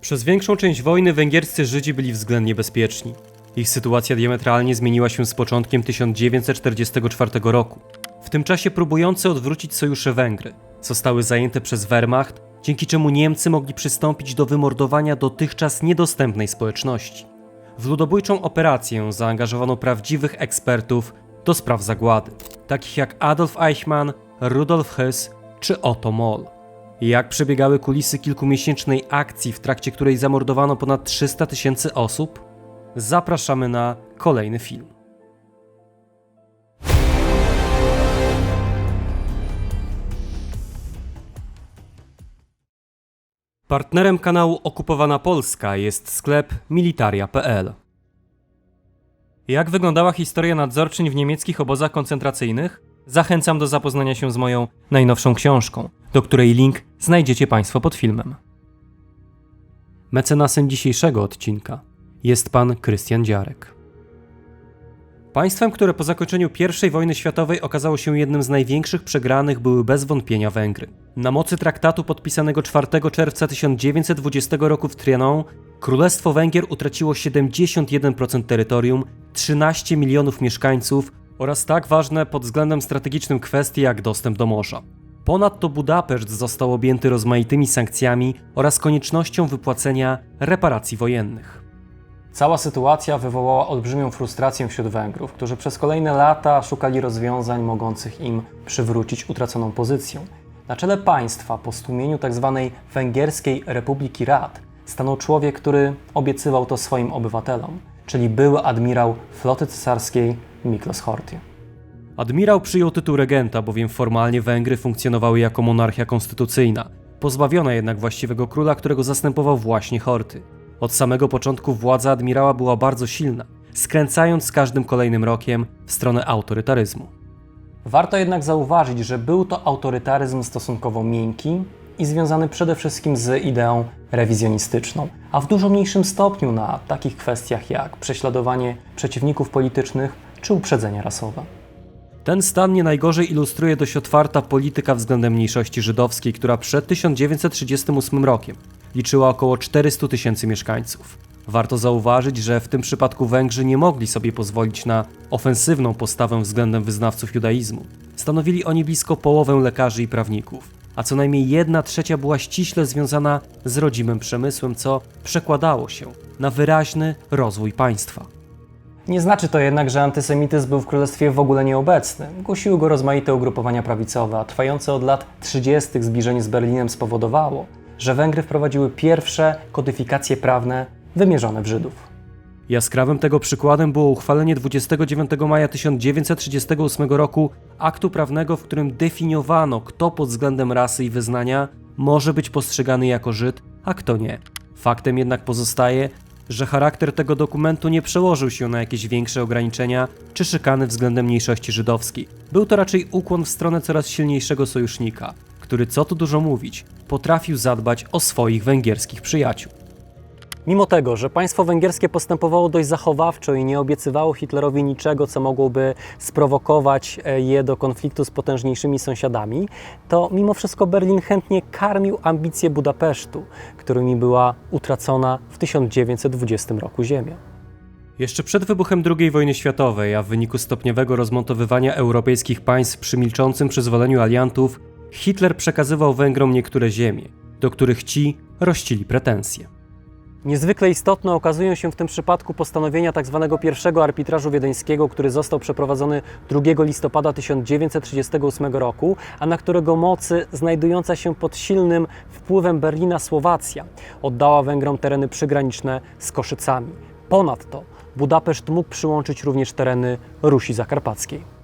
Przez większą część wojny węgierscy Żydzi byli względnie bezpieczni. Ich sytuacja diametralnie zmieniła się z początkiem 1944 roku. W tym czasie próbujący odwrócić sojusze Węgry zostały zajęte przez Wehrmacht, dzięki czemu Niemcy mogli przystąpić do wymordowania dotychczas niedostępnej społeczności. W ludobójczą operację zaangażowano prawdziwych ekspertów do spraw zagłady, takich jak Adolf Eichmann, Rudolf Höss czy Otto Moll. Jak przebiegały kulisy kilkumiesięcznej akcji, w trakcie której zamordowano ponad 300 000 osób? Zapraszamy na kolejny film. Partnerem kanału Okupowana Polska jest sklep Militaria.pl. Jak wyglądała historia nadzorczyń w niemieckich obozach koncentracyjnych? Zachęcam do zapoznania się z moją najnowszą książką, do której link znajdziecie Państwo pod filmem. Mecenasem dzisiejszego odcinka jest pan Krystian Dziarek. Państwem, które po zakończeniu I wojny światowej okazało się jednym z największych przegranych, były bez wątpienia Węgry. Na mocy traktatu podpisanego 4 czerwca 1920 roku w Trianon, Królestwo Węgier utraciło 71% terytorium, 13 milionów mieszkańców oraz tak ważne pod względem strategicznym kwestie jak dostęp do morza. Ponadto Budapeszt został objęty rozmaitymi sankcjami oraz koniecznością wypłacenia reparacji wojennych. Cała sytuacja wywołała olbrzymią frustrację wśród Węgrów, którzy przez kolejne lata szukali rozwiązań mogących im przywrócić utraconą pozycję. Na czele państwa po stłumieniu tzw. Węgierskiej Republiki Rad stanął człowiek, który obiecywał to swoim obywatelom, czyli były admirał floty cesarskiej Miklos Horthy. Admirał przyjął tytuł regenta, bowiem formalnie Węgry funkcjonowały jako monarchia konstytucyjna, pozbawiona jednak właściwego króla, którego zastępował właśnie Horthy. Od samego początku władza admirała była bardzo silna, skręcając z każdym kolejnym rokiem w stronę autorytaryzmu. Warto jednak zauważyć, że był to autorytaryzm stosunkowo miękki i związany przede wszystkim z ideą rewizjonistyczną, a w dużo mniejszym stopniu na takich kwestiach jak prześladowanie przeciwników politycznych czy uprzedzenia rasowe. Ten stan nie najgorzej ilustruje dość otwarta polityka względem mniejszości żydowskiej, która przed 1938 rokiem liczyła około 400 000 mieszkańców. Warto zauważyć, że w tym przypadku Węgrzy nie mogli sobie pozwolić na ofensywną postawę względem wyznawców judaizmu. Stanowili oni blisko połowę lekarzy i prawników, a co najmniej 1/3 była ściśle związana z rodzimym przemysłem, co przekładało się na wyraźny rozwój państwa. Nie znaczy to jednak, że antysemityzm był w królestwie w ogóle nieobecny. Głosiły go rozmaite ugrupowania prawicowe, a trwające od lat 30. zbliżenie z Berlinem spowodowało, że Węgry wprowadziły pierwsze kodyfikacje prawne wymierzone w Żydów. Jaskrawym tego przykładem było uchwalenie 29 maja 1938 roku aktu prawnego, w którym definiowano, kto pod względem rasy i wyznania może być postrzegany jako Żyd, a kto nie. Faktem jednak pozostaje, że charakter tego dokumentu nie przełożył się na jakieś większe ograniczenia czy szykany względem mniejszości żydowskiej. Był to raczej ukłon w stronę coraz silniejszego sojusznika, który, co tu dużo mówić, potrafił zadbać o swoich węgierskich przyjaciół. Mimo tego, że państwo węgierskie postępowało dość zachowawczo i nie obiecywało Hitlerowi niczego, co mogłoby sprowokować je do konfliktu z potężniejszymi sąsiadami, to mimo wszystko Berlin chętnie karmił ambicje Budapesztu, którymi była utracona w 1920 roku ziemia. Jeszcze przed wybuchem II wojny światowej, a w wyniku stopniowego rozmontowywania europejskich państw przy milczącym przyzwoleniu aliantów, Hitler przekazywał Węgrom niektóre ziemie, do których ci rościli pretensje. Niezwykle istotne okazują się w tym przypadku postanowienia tzw. pierwszego arbitrażu wiedeńskiego, który został przeprowadzony 2 listopada 1938 roku, a na którego mocy znajdująca się pod silnym wpływem Berlina Słowacja oddała Węgrom tereny przygraniczne z Koszycami. Ponadto Budapeszt mógł przyłączyć również tereny Rusi Zakarpackiej.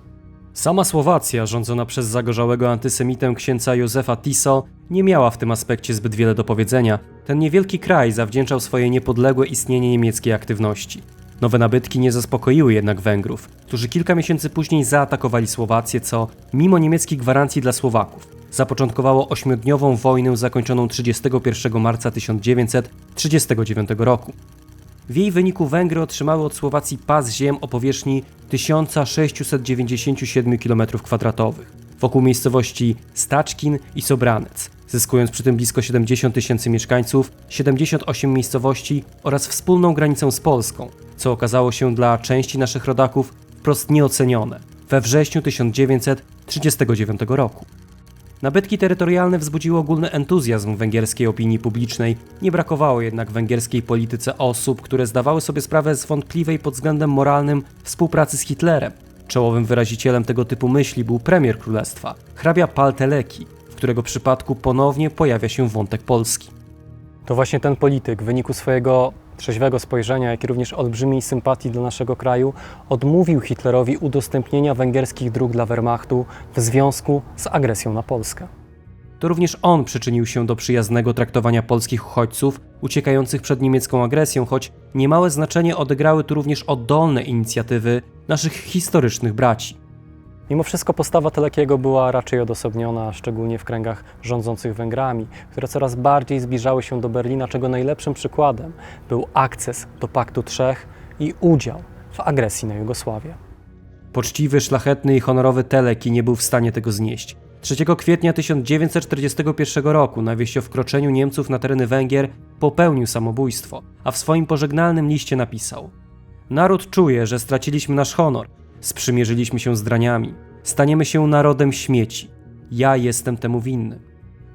Sama Słowacja, rządzona przez zagorzałego antysemitę księcia Józefa Tiso, nie miała w tym aspekcie zbyt wiele do powiedzenia. Ten niewielki kraj zawdzięczał swoje niepodległe istnienie niemieckiej aktywności. Nowe nabytki nie zaspokoiły jednak Węgrów, którzy kilka miesięcy później zaatakowali Słowację, co, mimo niemieckich gwarancji dla Słowaków, zapoczątkowało 8-dniową wojnę zakończoną 31 marca 1939 roku. W jej wyniku Węgry otrzymały od Słowacji pas ziem o powierzchni 1697 km2 wokół miejscowości Staczkin i Sobranec, zyskując przy tym blisko 70 000 mieszkańców, 78 miejscowości oraz wspólną granicę z Polską, co okazało się dla części naszych rodaków wprost nieocenione we wrześniu 1939 roku. Nabytki terytorialne wzbudziły ogólny entuzjazm węgierskiej opinii publicznej, nie brakowało jednak w węgierskiej polityce osób, które zdawały sobie sprawę z wątpliwej pod względem moralnym współpracy z Hitlerem. Czołowym wyrazicielem tego typu myśli był premier królestwa, hrabia Pál Teleki, w którego przypadku ponownie pojawia się wątek Polski. To właśnie ten polityk w wyniku swojego trzeźwego spojrzenia, jak i również olbrzymiej sympatii dla naszego kraju, odmówił Hitlerowi udostępnienia węgierskich dróg dla Wehrmachtu w związku z agresją na Polskę. To również on przyczynił się do przyjaznego traktowania polskich uchodźców uciekających przed niemiecką agresją, choć niemałe znaczenie odegrały tu również oddolne inicjatywy naszych historycznych braci. Mimo wszystko postawa Telekiego była raczej odosobniona, szczególnie w kręgach rządzących Węgrami, które coraz bardziej zbliżały się do Berlina, czego najlepszym przykładem był akces do Paktu Trzech i udział w agresji na Jugosławię. Poczciwy, szlachetny i honorowy Teleki nie był w stanie tego znieść. 3 kwietnia 1941 roku na wieść o wkroczeniu Niemców na tereny Węgier popełnił samobójstwo, a w swoim pożegnalnym liście napisał: Naród czuje, że straciliśmy nasz honor, sprzymierzyliśmy się z draniami, staniemy się narodem śmieci. Ja jestem temu winny.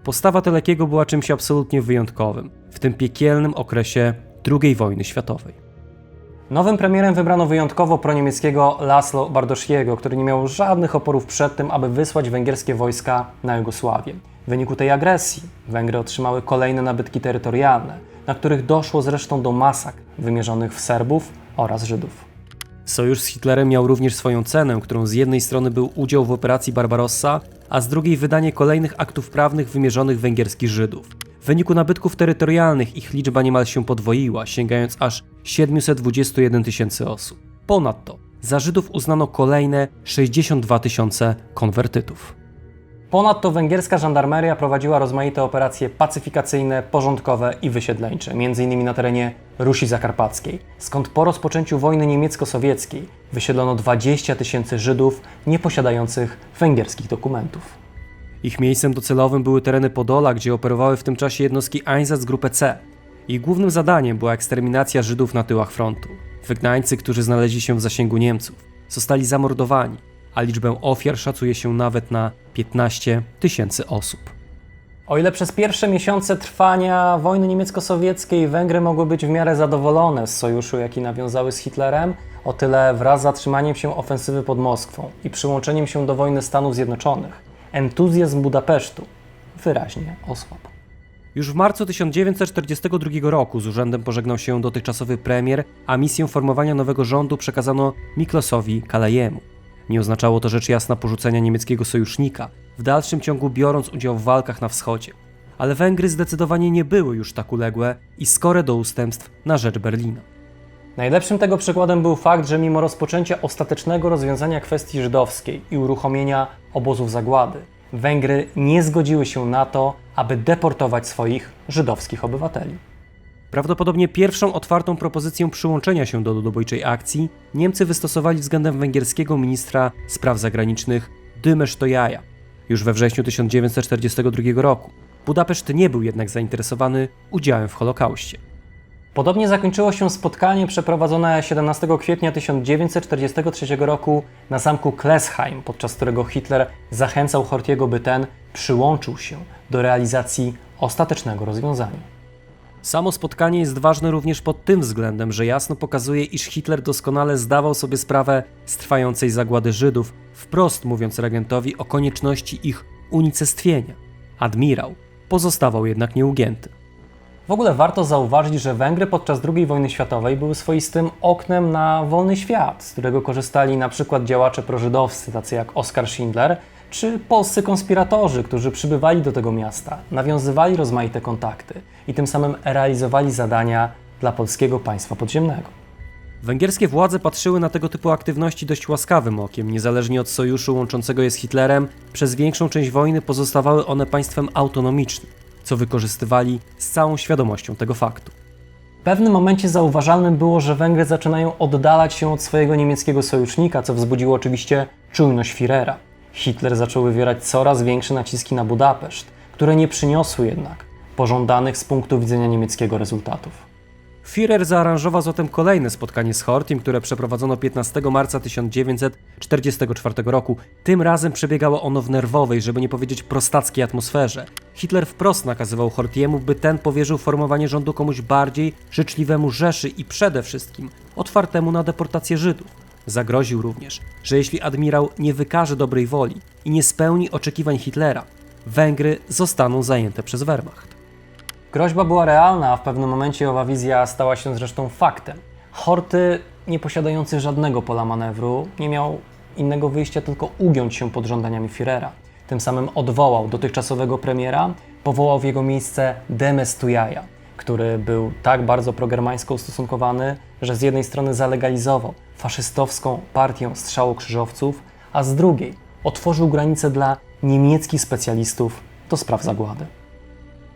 Postawa Telekiego była czymś absolutnie wyjątkowym w tym piekielnym okresie II wojny światowej. Nowym premierem wybrano wyjątkowo proniemieckiego László Bardoszkiego, który nie miał żadnych oporów przed tym, aby wysłać węgierskie wojska na Jugosławię. W wyniku tej agresji Węgry otrzymały kolejne nabytki terytorialne, na których doszło zresztą do masakr wymierzonych w Serbów oraz Żydów. Sojusz z Hitlerem miał również swoją cenę, którą z jednej strony był udział w operacji Barbarossa, a z drugiej wydanie kolejnych aktów prawnych wymierzonych węgierskich Żydów. W wyniku nabytków terytorialnych ich liczba niemal się podwoiła, sięgając aż 721 000 osób. Ponadto za Żydów uznano kolejne 62 000 konwertytów. Ponadto węgierska żandarmeria prowadziła rozmaite operacje pacyfikacyjne, porządkowe i wysiedleńcze, m.in. na terenie Rusi Zakarpackiej, skąd po rozpoczęciu wojny niemiecko-sowieckiej wysiedlono 20 000 Żydów nieposiadających węgierskich dokumentów. Ich miejscem docelowym były tereny Podola, gdzie operowały w tym czasie jednostki Einsatzgruppe C. Ich głównym zadaniem była eksterminacja Żydów na tyłach frontu. Wygnańcy, którzy znaleźli się w zasięgu Niemców, zostali zamordowani, a liczbę ofiar szacuje się nawet na 15 000 osób. O ile przez pierwsze miesiące trwania wojny niemiecko-sowieckiej Węgry mogły być w miarę zadowolone z sojuszu, jaki nawiązały z Hitlerem, o tyle wraz z zatrzymaniem się ofensywy pod Moskwą i przyłączeniem się do wojny Stanów Zjednoczonych, entuzjazm Budapesztu wyraźnie osłabł. Już w marcu 1942 roku z urzędem pożegnał się dotychczasowy premier, a misję formowania nowego rządu przekazano Miklósowi Kalejemu. Nie oznaczało to rzecz jasna porzucenia niemieckiego sojusznika, w dalszym ciągu biorąc udział w walkach na wschodzie. Ale Węgry zdecydowanie nie były już tak uległe i skore do ustępstw na rzecz Berlina. Najlepszym tego przykładem był fakt, że mimo rozpoczęcia ostatecznego rozwiązania kwestii żydowskiej i uruchomienia obozów zagłady, Węgry nie zgodziły się na to, aby deportować swoich żydowskich obywateli. Prawdopodobnie pierwszą otwartą propozycję przyłączenia się do ludobójczej akcji Niemcy wystosowali względem węgierskiego ministra spraw zagranicznych Dymesz Tojaja już we wrześniu 1942 roku. Budapeszt nie był jednak zainteresowany udziałem w Holokauście. Podobnie zakończyło się spotkanie przeprowadzone 17 kwietnia 1943 roku na zamku Klesheim, podczas którego Hitler zachęcał Horthyego, by ten przyłączył się do realizacji ostatecznego rozwiązania. Samo spotkanie jest ważne również pod tym względem, że jasno pokazuje, iż Hitler doskonale zdawał sobie sprawę z trwającej zagłady Żydów, wprost mówiąc regentowi o konieczności ich unicestwienia. Admirał pozostawał jednak nieugięty. W ogóle warto zauważyć, że Węgry podczas II wojny światowej były swoistym oknem na wolny świat, z którego korzystali np. działacze prożydowscy, tacy jak Oskar Schindler, czy polscy konspiratorzy, którzy przybywali do tego miasta, nawiązywali rozmaite kontakty i tym samym realizowali zadania dla polskiego państwa podziemnego. Węgierskie władze patrzyły na tego typu aktywności dość łaskawym okiem, niezależnie od sojuszu łączącego je z Hitlerem, przez większą część wojny pozostawały one państwem autonomicznym, co wykorzystywali z całą świadomością tego faktu. W pewnym momencie zauważalnym było, że Węgry zaczynają oddalać się od swojego niemieckiego sojusznika, co wzbudziło oczywiście czujność Führera. Hitler zaczął wywierać coraz większe naciski na Budapeszt, które nie przyniosły jednak pożądanych z punktu widzenia niemieckiego rezultatów. Führer zaaranżował zatem kolejne spotkanie z Horthym, które przeprowadzono 15 marca 1944 roku. Tym razem przebiegało ono w nerwowej, żeby nie powiedzieć prostackiej atmosferze. Hitler wprost nakazywał Horthy'emu, by ten powierzył formowanie rządu komuś bardziej życzliwemu Rzeszy i przede wszystkim otwartemu na deportację Żydów. Zagroził również, że jeśli admirał nie wykaże dobrej woli i nie spełni oczekiwań Hitlera, Węgry zostaną zajęte przez Wehrmacht. Groźba była realna, a w pewnym momencie owa wizja stała się zresztą faktem. Horthy, nie posiadający żadnego pola manewru, nie miał innego wyjścia, tylko ugiąć się pod żądaniami Führera. Tym samym odwołał dotychczasowego premiera, powołał w jego miejsce Demestujaja, który był tak bardzo progermańsko ustosunkowany, że z jednej strony zalegalizował faszystowską partię strzałokrzyżowców, a z drugiej otworzył granice dla niemieckich specjalistów do spraw zagłady.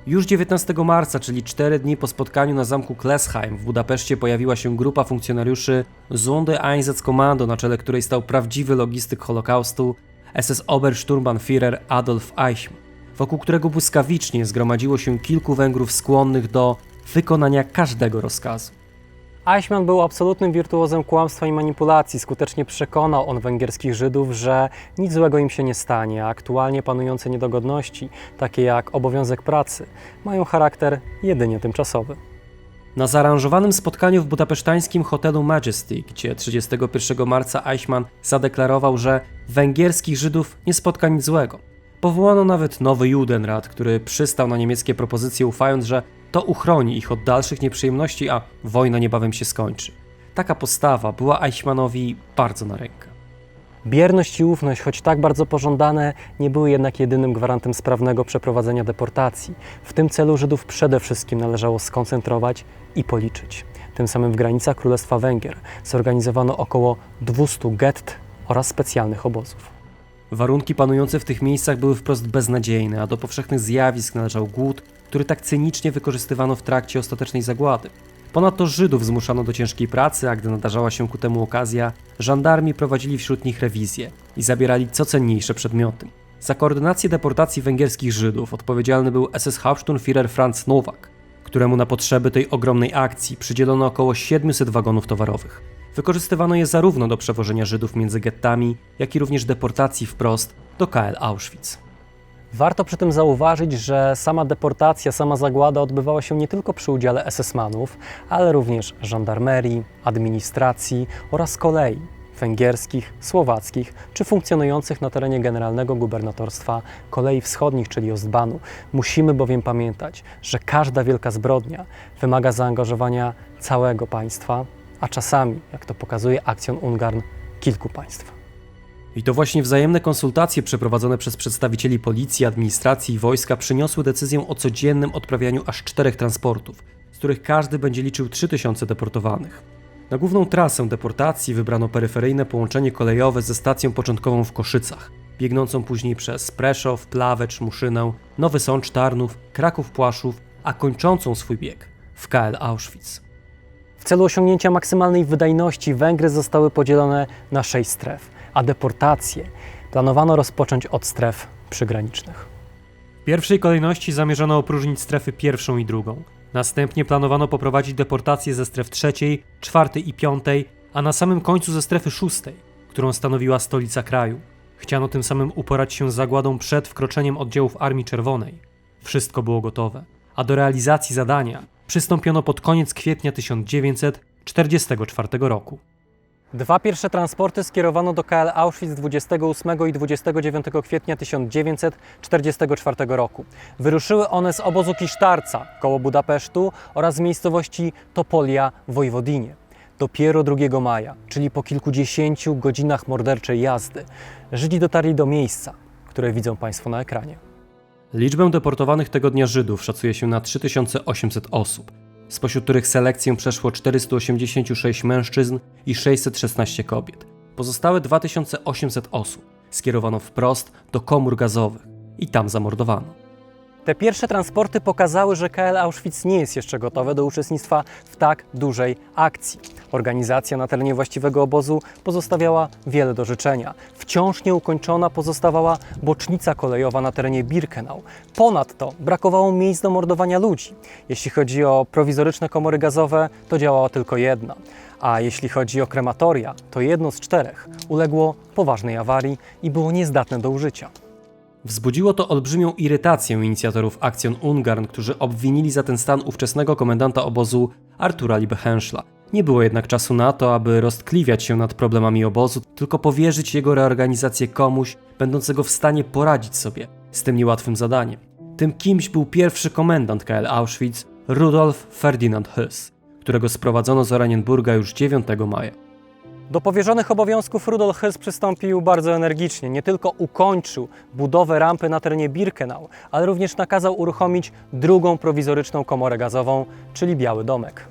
Już 19 marca, czyli 4 dni po spotkaniu na zamku Klesheim w Budapeszcie, pojawiła się grupa funkcjonariuszy Sondereinsatzkommando, na czele której stał prawdziwy logistyk Holokaustu, SS-Obersturmbannführer Adolf Eichmann, wokół którego błyskawicznie zgromadziło się kilku Węgrów skłonnych do wykonania każdego rozkazu. Eichmann był absolutnym wirtuozem kłamstwa i manipulacji. Skutecznie przekonał on węgierskich Żydów, że nic złego im się nie stanie, a aktualnie panujące niedogodności, takie jak obowiązek pracy, mają charakter jedynie tymczasowy. Na zaaranżowanym spotkaniu w budapesztańskim hotelu Majesty, gdzie 31 marca Eichmann zadeklarował, że węgierskich Żydów nie spotka nic złego. Powołano nawet nowy Judenrat, który przystał na niemieckie propozycje, ufając, że to uchroni ich od dalszych nieprzyjemności, a wojna niebawem się skończy. Taka postawa była Eichmannowi bardzo na rękę. Bierność i ufność, choć tak bardzo pożądane, nie były jednak jedynym gwarantem sprawnego przeprowadzenia deportacji. W tym celu Żydów przede wszystkim należało skoncentrować i policzyć. Tym samym w granicach Królestwa Węgier zorganizowano około 200 gett oraz specjalnych obozów. Warunki panujące w tych miejscach były wprost beznadziejne, a do powszechnych zjawisk należał głód, który tak cynicznie wykorzystywano w trakcie ostatecznej zagłady. Ponadto Żydów zmuszano do ciężkiej pracy, a gdy nadarzała się ku temu okazja, żandarmi prowadzili wśród nich rewizję i zabierali co cenniejsze przedmioty. Za koordynację deportacji węgierskich Żydów odpowiedzialny był SS-Hauptsturmführer Franz Nowak, któremu na potrzeby tej ogromnej akcji przydzielono około 700 wagonów towarowych. Wykorzystywano je zarówno do przewożenia Żydów między gettami, jak i również deportacji wprost do KL Auschwitz. Warto przy tym zauważyć, że sama deportacja, sama zagłada odbywała się nie tylko przy udziale SS-manów, ale również żandarmerii, administracji oraz kolei węgierskich, słowackich czy funkcjonujących na terenie Generalnego Gubernatorstwa Kolei Wschodnich, czyli Ostbahnu. Musimy bowiem pamiętać, że każda wielka zbrodnia wymaga zaangażowania całego państwa, a czasami, jak to pokazuje Aktion Ungarn, kilku państw. I to właśnie wzajemne konsultacje przeprowadzone przez przedstawicieli policji, administracji i wojska przyniosły decyzję o codziennym odprawianiu aż 4 transportów, z których każdy będzie liczył 3000 deportowanych. Na główną trasę deportacji wybrano peryferyjne połączenie kolejowe ze stacją początkową w Koszycach, biegnącą później przez Preszów, Plawecz, Muszynę, Nowy Sącz, Tarnów, Kraków, Płaszów, a kończącą swój bieg w KL Auschwitz. W celu osiągnięcia maksymalnej wydajności Węgry zostały podzielone na 6 stref, a deportacje planowano rozpocząć od stref przygranicznych. W pierwszej kolejności zamierzano opróżnić strefy pierwszą i drugą. Następnie planowano poprowadzić deportacje ze stref trzeciej, czwartej i piątej, a na samym końcu ze strefy szóstej, którą stanowiła stolica kraju. Chciano tym samym uporać się z zagładą przed wkroczeniem oddziałów Armii Czerwonej. Wszystko było gotowe, a do realizacji zadania przystąpiono pod koniec kwietnia 1944 roku. 2 pierwsze transporty skierowano do KL Auschwitz 28 i 29 kwietnia 1944 roku. Wyruszyły one z obozu Kisztarca koło Budapesztu oraz z miejscowości Topolia w Wojwodinie. Dopiero 2 maja, czyli po kilkudziesięciu godzinach morderczej jazdy, Żydzi dotarli do miejsca, które widzą Państwo na ekranie. Liczbę deportowanych tego dnia Żydów szacuje się na 3800 osób, spośród których selekcję przeszło 486 mężczyzn i 616 kobiet. Pozostałe 2800 osób skierowano wprost do komór gazowych i tam zamordowano. Te pierwsze transporty pokazały, że KL Auschwitz nie jest jeszcze gotowe do uczestnictwa w tak dużej akcji. Organizacja na terenie właściwego obozu pozostawiała wiele do życzenia. Wciąż nieukończona pozostawała bocznica kolejowa na terenie Birkenau. Ponadto brakowało miejsc do mordowania ludzi. Jeśli chodzi o prowizoryczne komory gazowe, to działała tylko jedna. A jeśli chodzi o krematoria, to jedno z 4 uległo poważnej awarii i było niezdatne do użycia. Wzbudziło to olbrzymią irytację inicjatorów Aktion Ungarn, którzy obwinili za ten stan ówczesnego komendanta obozu Artura Liebehänschla. Nie było jednak czasu na to, aby roztkliwiać się nad problemami obozu, tylko powierzyć jego reorganizację komuś, będącego w stanie poradzić sobie z tym niełatwym zadaniem. Tym kimś był pierwszy komendant KL Auschwitz, Rudolf Ferdinand Höss, którego sprowadzono z Oranienburga już 9 maja. Do powierzonych obowiązków Rudolf Höss przystąpił bardzo energicznie. Nie tylko ukończył budowę rampy na terenie Birkenau, ale również nakazał uruchomić drugą prowizoryczną komorę gazową, czyli Biały Domek.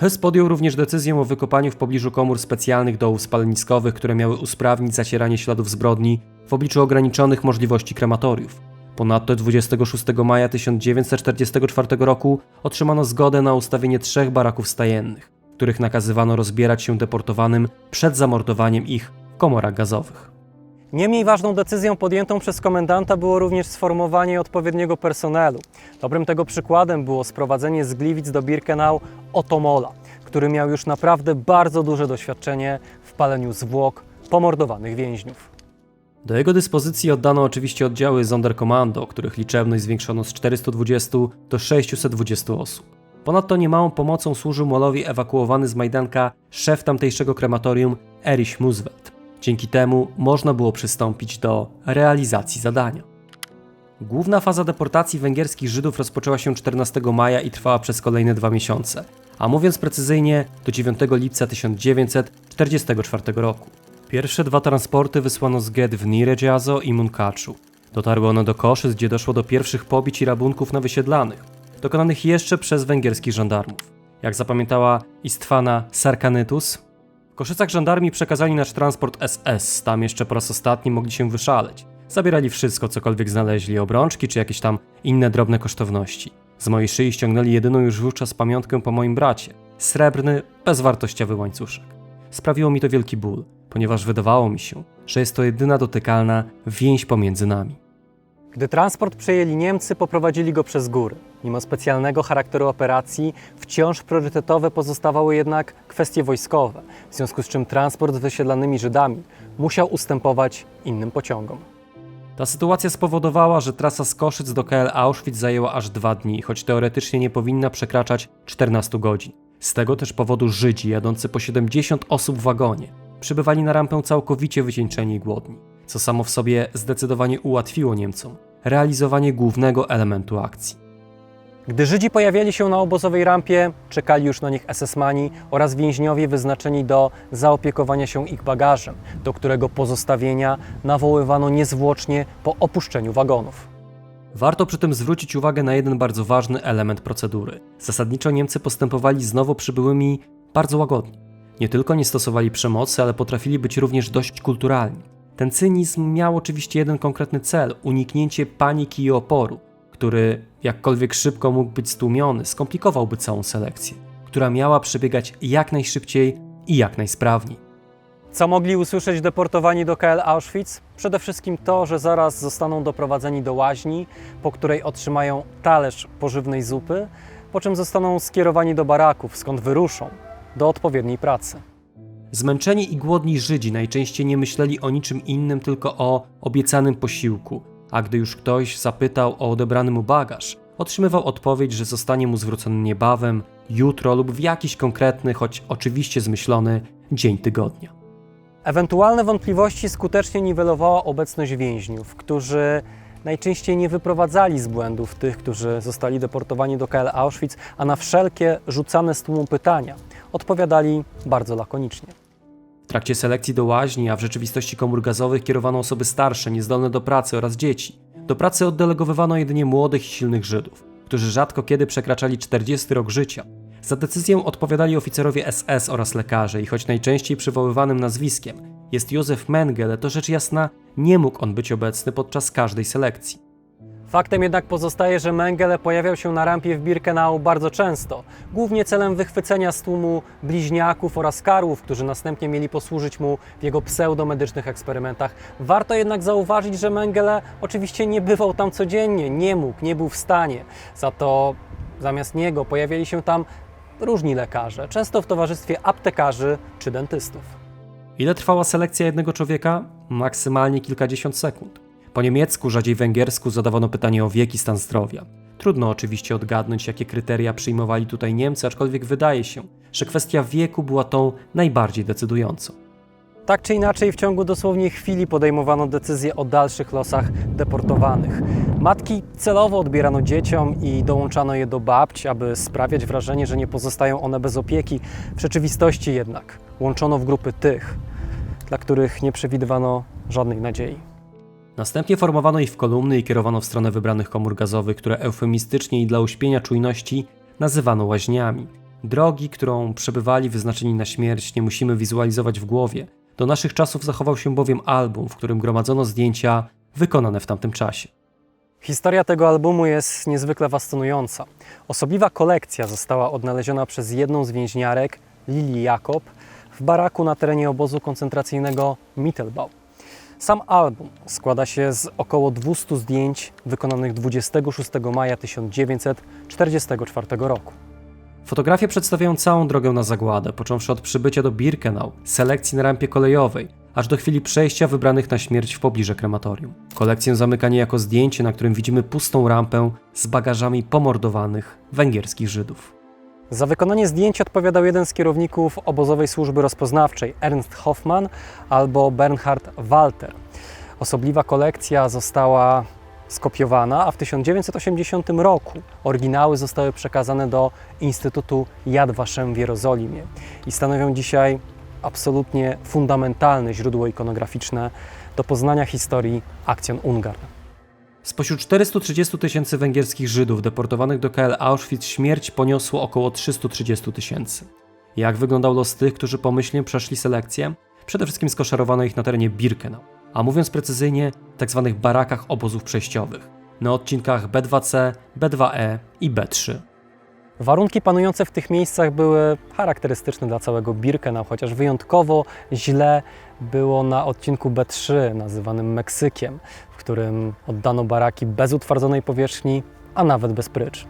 Höss podjął również decyzję o wykopaniu w pobliżu komór specjalnych dołów spaleniskowych, które miały usprawnić zacieranie śladów zbrodni w obliczu ograniczonych możliwości krematoriów. Ponadto 26 maja 1944 roku otrzymano zgodę na ustawienie 3 baraków stajennych, w których nakazywano rozbierać się deportowanym przed zamordowaniem ich w komorach gazowych. Niemniej ważną decyzją podjętą przez komendanta było również sformowanie odpowiedniego personelu. Dobrym tego przykładem było sprowadzenie z Gliwic do Birkenau Otto Molla, który miał już naprawdę bardzo duże doświadczenie w paleniu zwłok pomordowanych więźniów. Do jego dyspozycji oddano oczywiście oddziały Sonderkommando, których liczebność zwiększono z 420 do 620 osób. Ponadto niemałą pomocą służył Mollowi ewakuowany z Majdanka szef tamtejszego krematorium Erich Muswelt. Dzięki temu można było przystąpić do realizacji zadania. Główna faza deportacji węgierskich Żydów rozpoczęła się 14 maja i trwała przez kolejne 2 miesiące, a mówiąc precyzyjnie do 9 lipca 1944 roku. Pierwsze 2 transporty wysłano z get w Nyíregyháza i Munkaczu. Dotarły one do Koszyc, gdzie doszło do pierwszych pobić i rabunków na wysiedlanych, dokonanych jeszcze przez węgierskich żandarmów. Jak zapamiętała Istvana Sarkanytus, w Koszycach żandarmi przekazali nasz transport SS, tam jeszcze po raz ostatni mogli się wyszaleć. Zabierali wszystko, cokolwiek znaleźli, obrączki czy jakieś tam inne drobne kosztowności. Z mojej szyi ściągnęli jedyną już wówczas pamiątkę po moim bracie, srebrny, bezwartościowy łańcuszek. Sprawiło mi to wielki ból, ponieważ wydawało mi się, że jest to jedyna dotykalna więź pomiędzy nami. Gdy transport przejęli Niemcy, poprowadzili go przez góry. Mimo specjalnego charakteru operacji, wciąż priorytetowe pozostawały jednak kwestie wojskowe, w związku z czym transport z wysiedlanymi Żydami musiał ustępować innym pociągom. Ta sytuacja spowodowała, że trasa z Koszyc do KL Auschwitz zajęła aż 2 dni, choć teoretycznie nie powinna przekraczać 14 godzin. Z tego też powodu Żydzi, jadący po 70 osób w wagonie, przybywali na rampę całkowicie wycieńczeni i głodni, co samo w sobie zdecydowanie ułatwiło Niemcom realizowanie głównego elementu akcji. Gdy Żydzi pojawiali się na obozowej rampie, czekali już na nich SS-mani oraz więźniowie wyznaczeni do zaopiekowania się ich bagażem, do którego pozostawienia nawoływano niezwłocznie po opuszczeniu wagonów. Warto przy tym zwrócić uwagę na jeden bardzo ważny element procedury. Zasadniczo Niemcy postępowali z nowo przybyłymi bardzo łagodnie. Nie tylko nie stosowali przemocy, ale potrafili być również dość kulturalni. Ten cynizm miał oczywiście jeden konkretny cel – uniknięcie paniki i oporu, który, jakkolwiek szybko mógł być stłumiony, skomplikowałby całą selekcję, która miała przebiegać jak najszybciej i jak najsprawniej. Co mogli usłyszeć deportowani do KL Auschwitz? Przede wszystkim to, że zaraz zostaną doprowadzeni do łaźni, po której otrzymają talerz pożywnej zupy, po czym zostaną skierowani do baraków, skąd wyruszą do odpowiedniej pracy. Zmęczeni i głodni Żydzi najczęściej nie myśleli o niczym innym, tylko o obiecanym posiłku, a gdy już ktoś zapytał o odebrany mu bagaż, otrzymywał odpowiedź, że zostanie mu zwrócony niebawem, jutro lub w jakiś konkretny, choć oczywiście zmyślony, dzień tygodnia. Ewentualne wątpliwości skutecznie niwelowała obecność więźniów, którzy najczęściej nie wyprowadzali z błędów tych, którzy zostali deportowani do KL Auschwitz, a na wszelkie rzucane z tłumu pytania odpowiadali bardzo lakonicznie. W trakcie selekcji do łaźni, a w rzeczywistości komór gazowych kierowano osoby starsze, niezdolne do pracy oraz dzieci. Do pracy oddelegowywano jedynie młodych i silnych Żydów, którzy rzadko kiedy przekraczali 40 rok życia. Za decyzję odpowiadali oficerowie SS oraz lekarze i choć najczęściej przywoływanym nazwiskiem jest Józef Mengele, to rzecz jasna nie mógł on być obecny podczas każdej selekcji. Faktem jednak pozostaje, że Mengele pojawiał się na rampie w Birkenau bardzo często, głównie celem wychwycenia z tłumu bliźniaków oraz karłów, którzy następnie mieli posłużyć mu w jego pseudomedycznych eksperymentach. Warto jednak zauważyć, że Mengele oczywiście nie bywał tam codziennie, nie mógł, nie był w stanie. Za to zamiast niego pojawiali się tam różni lekarze, często w towarzystwie aptekarzy czy dentystów. Ile trwała selekcja jednego człowieka? Maksymalnie kilkadziesiąt sekund. Po niemiecku, rzadziej węgiersku zadawano pytanie o wiek i stan zdrowia. Trudno oczywiście odgadnąć, jakie kryteria przyjmowali tutaj Niemcy, aczkolwiek wydaje się, że kwestia wieku była tą najbardziej decydującą. Tak czy inaczej, w ciągu dosłownie chwili podejmowano decyzję o dalszych losach deportowanych. Matki celowo odbierano dzieciom i dołączano je do babci, aby sprawiać wrażenie, że nie pozostają one bez opieki. W rzeczywistości jednak łączono w grupy tych, dla których nie przewidywano żadnej nadziei. Następnie formowano ich w kolumny i kierowano w stronę wybranych komór gazowych, które eufemistycznie i dla uśpienia czujności nazywano łaźniami. Drogi, którą przebywali wyznaczeni na śmierć, nie musimy wizualizować w głowie. Do naszych czasów zachował się bowiem album, w którym gromadzono zdjęcia wykonane w tamtym czasie. Historia tego albumu jest niezwykle fascynująca. Osobliwa kolekcja została odnaleziona przez jedną z więźniarek, Lili Jakob, w baraku na terenie obozu koncentracyjnego Mittelbau. Sam album składa się z około 200 zdjęć wykonanych 26 maja 1944 roku. Fotografie przedstawiają całą drogę na zagładę, począwszy od przybycia do Birkenau, selekcji na rampie kolejowej, aż do chwili przejścia wybranych na śmierć w pobliże krematorium. Kolekcję zamyka niejako zdjęcie, na którym widzimy pustą rampę z bagażami pomordowanych węgierskich Żydów. Za wykonanie zdjęć odpowiadał jeden z kierowników obozowej służby rozpoznawczej, Ernst Hoffmann albo Bernhard Walter. Osobliwa kolekcja została skopiowana, a w 1980 roku oryginały zostały przekazane do Instytutu Yad Vashem w Jerozolimie i stanowią dzisiaj absolutnie fundamentalne źródło ikonograficzne do poznania historii Aktion Ungarn. Spośród 430 000 węgierskich Żydów deportowanych do KL Auschwitz śmierć poniosło około 330 000. Jak wyglądał los tych, którzy pomyślnie przeszli selekcję? Przede wszystkim skoszarowano ich na terenie Birkenau, a mówiąc precyzyjnie, w tzw. barakach obozów przejściowych, na odcinkach B2C, B2E i B3. Warunki panujące w tych miejscach były charakterystyczne dla całego Birkenau, chociaż wyjątkowo źle było na odcinku B3, nazywanym Meksykiem, w którym oddano baraki bez utwardzonej powierzchni, a nawet bez prycz.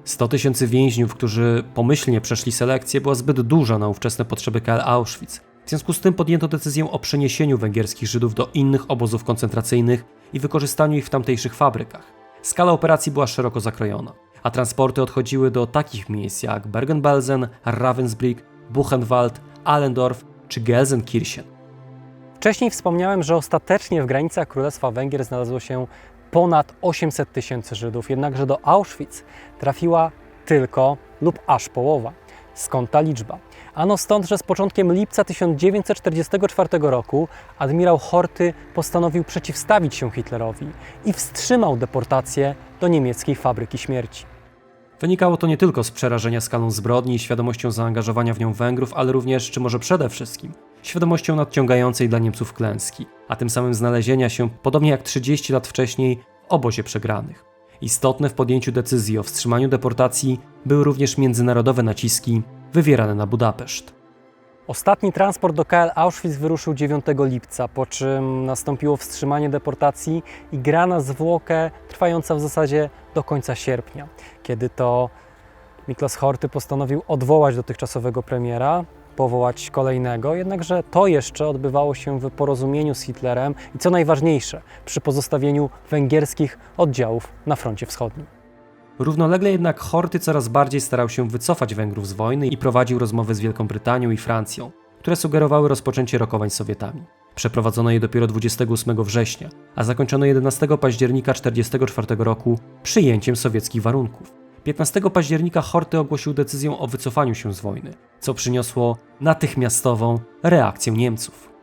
100 000 więźniów, którzy pomyślnie przeszli selekcję, była zbyt duża na ówczesne potrzeby KL Auschwitz. W związku z tym podjęto decyzję o przeniesieniu węgierskich Żydów do innych obozów koncentracyjnych i wykorzystaniu ich w tamtejszych fabrykach. Skala operacji była szeroko zakrojona, a transporty odchodziły do takich miejsc jak Bergen-Belsen, Ravensbrück, Buchenwald, Allendorf czy Gelsenkirchen. Wcześniej wspomniałem, że ostatecznie w granicach Królestwa Węgier znalazło się ponad 800 000 Żydów, jednakże do Auschwitz trafiła tylko lub aż połowa. Skąd ta liczba? Ano stąd, że z początkiem lipca 1944 roku admirał Horthy postanowił przeciwstawić się Hitlerowi i wstrzymał deportację do niemieckiej fabryki śmierci. Wynikało to nie tylko z przerażenia skalą zbrodni i świadomością zaangażowania w nią Węgrów, ale również, czy może przede wszystkim, świadomością nadciągającej dla Niemców klęski, a tym samym znalezienia się, podobnie jak 30 lat wcześniej, w obozie przegranych. Istotne w podjęciu decyzji o wstrzymaniu deportacji były również międzynarodowe naciski wywierane na Budapeszt. Ostatni transport do KL Auschwitz wyruszył 9 lipca, po czym nastąpiło wstrzymanie deportacji i gra na zwłokę trwająca w zasadzie do końca sierpnia, kiedy to Miklos Horthy postanowił odwołać dotychczasowego premiera, powołać kolejnego, jednakże to jeszcze odbywało się w porozumieniu z Hitlerem i co najważniejsze, przy pozostawieniu węgierskich oddziałów na froncie wschodnim. Równolegle jednak Horthy coraz bardziej starał się wycofać Węgrów z wojny i prowadził rozmowy z Wielką Brytanią i Francją, które sugerowały rozpoczęcie rokowań z Sowietami. Przeprowadzono je dopiero 28 września, a zakończono 11 października 1944 roku przyjęciem sowieckich warunków. 15 października Horthy ogłosił decyzję o wycofaniu się z wojny, co przyniosło natychmiastową reakcję Niemców.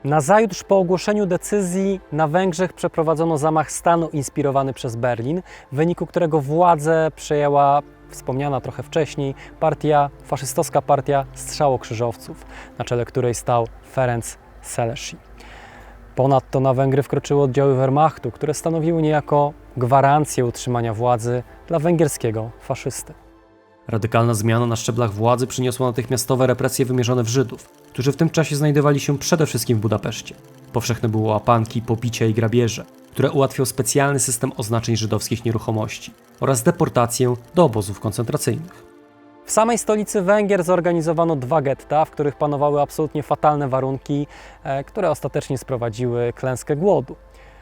Nazajutrz po ogłoszeniu decyzji na Węgrzech przeprowadzono zamach stanu inspirowany przez Berlin, w wyniku którego władzę przejęła wspomniana trochę wcześniej faszystowska partia strzałokrzyżowców, na czele której stał Ferenc Szélesi. Ponadto na Węgry wkroczyły oddziały Wehrmachtu, które stanowiły niejako gwarancję utrzymania władzy dla węgierskiego faszysty. Radykalna zmiana na szczeblach władzy przyniosła natychmiastowe represje wymierzone w Żydów, którzy w tym czasie znajdowali się przede wszystkim w Budapeszcie. Powszechne były łapanki, pobicia i grabieże, które ułatwiał specjalny system oznaczeń żydowskich nieruchomości oraz deportację do obozów koncentracyjnych. W samej stolicy Węgier zorganizowano 2 getta, w których panowały absolutnie fatalne warunki, które ostatecznie sprowadziły klęskę głodu.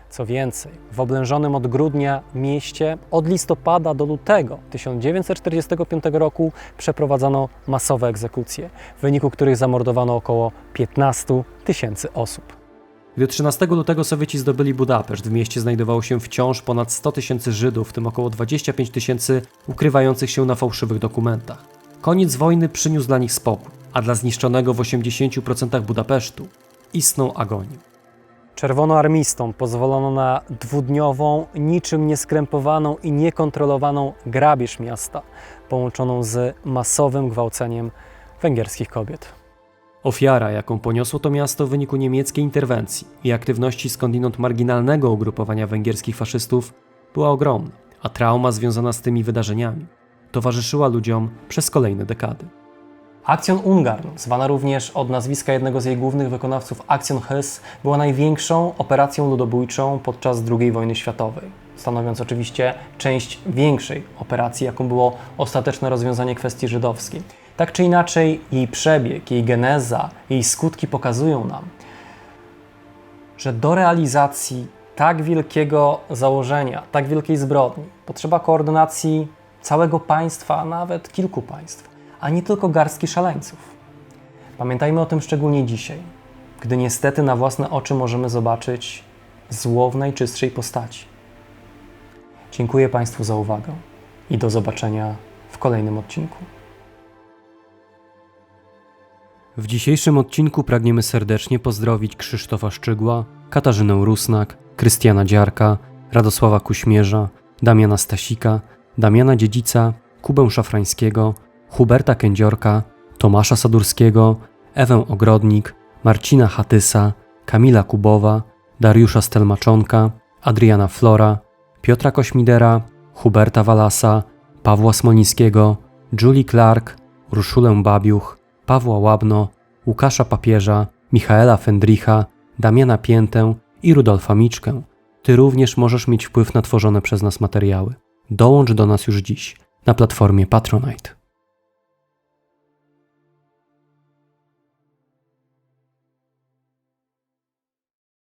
Co więcej, w oblężonym od grudnia mieście od listopada do lutego 1945 roku przeprowadzono masowe egzekucje, w wyniku których zamordowano około 15 000 osób. Gdy 13 lutego Sowieci zdobyli Budapeszt, w mieście znajdowało się wciąż ponad 100 000 Żydów, w tym około 25 000 ukrywających się na fałszywych dokumentach. Koniec wojny przyniósł dla nich spokój, a dla zniszczonego w 80% Budapesztu istną agonię. Czerwonoarmistom pozwolono na 2-dniową, niczym nieskrępowaną i niekontrolowaną grabież miasta, połączoną z masowym gwałceniem węgierskich kobiet. Ofiara, jaką poniosło to miasto w wyniku niemieckiej interwencji i aktywności skądinąd marginalnego ugrupowania węgierskich faszystów, była ogromna, a trauma związana z tymi wydarzeniami towarzyszyła ludziom przez kolejne dekady. Aktion Ungarn, zwana również od nazwiska jednego z jej głównych wykonawców Aktion Hys, była największą operacją ludobójczą podczas II wojny światowej, stanowiąc oczywiście część większej operacji, jaką było ostateczne rozwiązanie kwestii żydowskiej. Tak czy inaczej, jej przebieg, jej geneza, jej skutki pokazują nam, że do realizacji tak wielkiego założenia, tak wielkiej zbrodni potrzeba koordynacji całego państwa, a nawet kilku państw, a nie tylko garstki szaleńców. Pamiętajmy o tym szczególnie dzisiaj, gdy niestety na własne oczy możemy zobaczyć zło w najczystszej postaci. Dziękuję Państwu za uwagę i do zobaczenia w kolejnym odcinku. W dzisiejszym odcinku pragniemy serdecznie pozdrowić Krzysztofa Szczygła, Katarzynę Rusnak, Krystiana Dziarka, Radosława Kuśmierza, Damiana Stasika, Damiana Dziedzica, Kubę Szafrańskiego, Huberta Kędziorka, Tomasza Sadurskiego, Ewę Ogrodnik, Marcina Hatysa, Kamila Kubowa, Dariusza Stelmaczonka, Adriana Flora, Piotra Kośmidera, Huberta Walasa, Pawła Smolińskiego, Julie Clark, Urszulę Babiuch, Pawła Łabno, Łukasza Papieża, Michaela Fendricha, Damiana Piętę i Rudolfa Miczkę. Ty również możesz mieć wpływ na tworzone przez nas materiały. Dołącz do nas już dziś na platformie Patronite.